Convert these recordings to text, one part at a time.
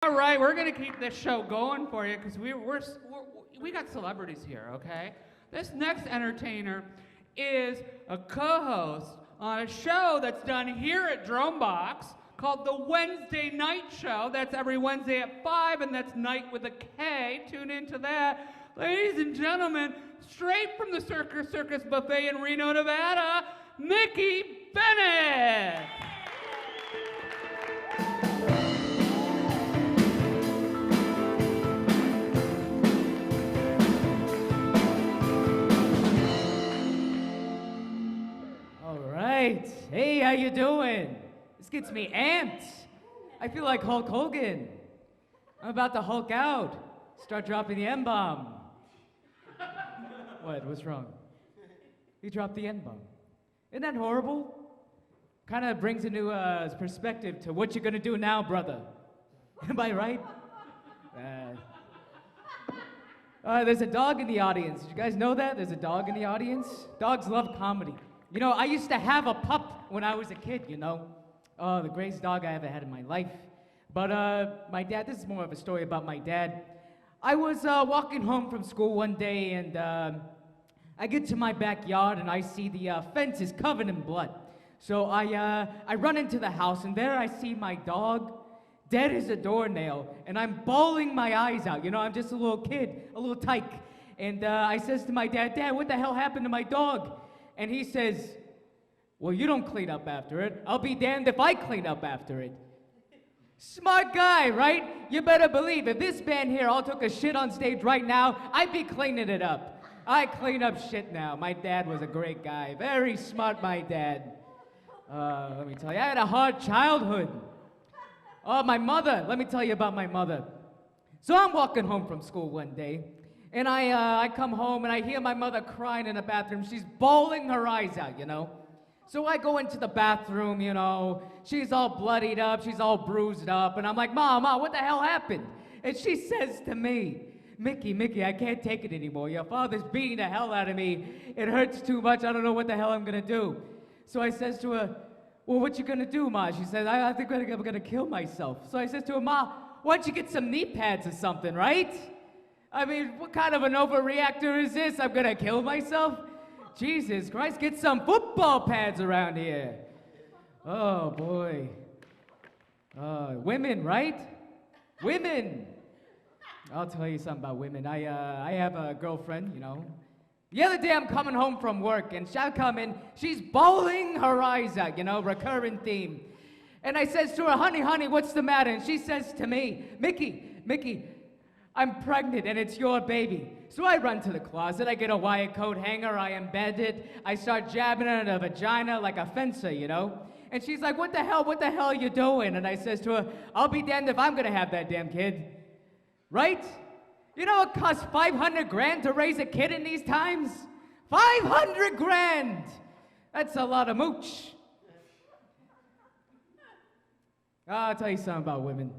All right, we're gonna keep this show going for you because we got celebrities here, okay? This next entertainer is a co-host on a show that's done here at Drumebox called the Wednesday Night Show. That's every Wednesday at 5, and that's night with a K. Tune into that. Ladies and gentlemen, straight from the Circus Buffet in Reno, Nevada, Mickey Bennett. Hey, how you doing? This gets me amped. I feel like Hulk Hogan. I'm about to Hulk out. Start dropping the N-bomb. What? What's wrong? You dropped the N-bomb. Isn't that horrible? Kind of brings a new perspective to what you're gonna do now, brother. Am I right? There's a dog in the audience. Did you guys know that? There's a dog in the audience. Dogs love comedy. You know, I used to have a pup when I was a kid, you know. Oh, the greatest dog I ever had in my life. But my dad, this is more of a story about my dad. I was walking home from school one day, and I get to my backyard, and I see the fence is covered in blood. So I run into the house, and there I see my dog, dead as a doornail, and I'm bawling my eyes out. You know, I'm just a little kid, a little tyke. And I says to my dad, "Dad, what the hell happened to my dog?" And he says, "Well, you don't clean up after it. I'll be damned if I clean up after it." Smart guy, right? You better believe if this band here all took a shit on stage right now, I'd be cleaning it up. I clean up shit now. My dad was a great guy. Very smart, my dad. Let me tell you, I had a hard childhood. Oh, my mother. Let me tell you about my mother. So I'm walking home from school one day, and I come home and I hear my mother crying in the bathroom. She's bawling her eyes out, you know. So I go into the bathroom, you know. She's all bloodied up, she's all bruised up, and I'm like, Mom, what the hell happened? And she says to me, Mickey, I can't take it anymore. Your father's beating the hell out of me. It hurts too much. I don't know what the hell I'm gonna do. So I says to her, well, what you gonna do, Ma? She says, I think I'm gonna kill myself. So I says to her, Ma, why don't you get some knee pads or something, right? I mean, what kind of an overreactor is this? I'm gonna kill myself? Jesus Christ, get some football pads around here. Oh, boy. Women, right? Women. I'll tell you something about women. I have a girlfriend, you know. The other day I'm coming home from work, and she'll come in, she's bawling her eyes out, you know, recurring theme. And I says to her, honey, what's the matter? And she says to me, Mickey, I'm pregnant and it's your baby. So I run to the closet, I get a wire coat hanger, I embed it, I start jabbing it in her vagina like a fencer, you know? And she's like, what the hell are you doing? And I says to her, I'll be damned if I'm gonna have that damn kid. Right? You know it costs 500 grand to raise a kid in these times? 500 grand! That's a lot of mooch. I'll tell you something about women.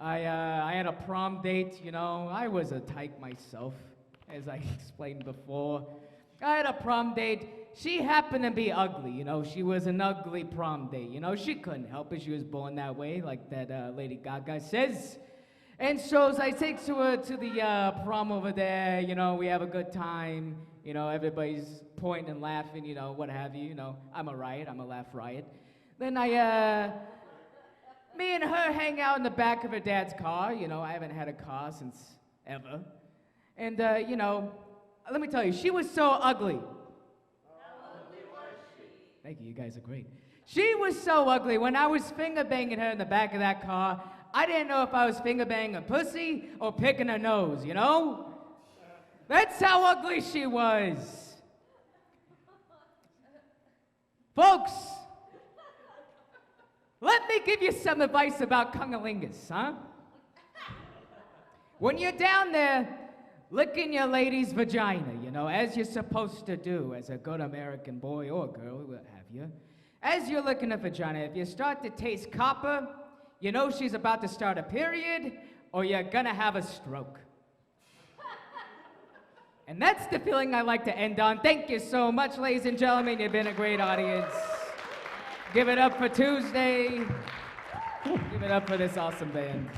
I had a prom date, you know. I was a tyke myself, as I explained before. I had a prom date. She happened to be ugly, you know. She was an ugly prom date, you know. She couldn't help it. She was born that way, like that Lady Gaga says. And so as I take to her to the prom over there, you know, we have a good time. You know, everybody's pointing and laughing, you know, what have you. You know, I'm a laugh riot. Then me and her hang out in the back of her dad's car. You know, I haven't had a car since ever. And, you know, let me tell you, she was so ugly. How ugly was she? Thank you, you guys are great. She was so ugly. When I was finger banging her in the back of that car, I didn't know if I was finger banging a pussy or picking her nose, you know? That's how ugly she was. Folks, let me give you some advice about cunnilingus, huh? When you're down there licking your lady's vagina, you know, as you're supposed to do as a good American boy or girl, what have you, as you're licking her vagina, if you start to taste copper, you know she's about to start a period or you're gonna have a stroke. And that's the feeling I like to end on. Thank you so much, ladies and gentlemen. You've been a great audience. Give it up for Tuesday. Give it up for this awesome band.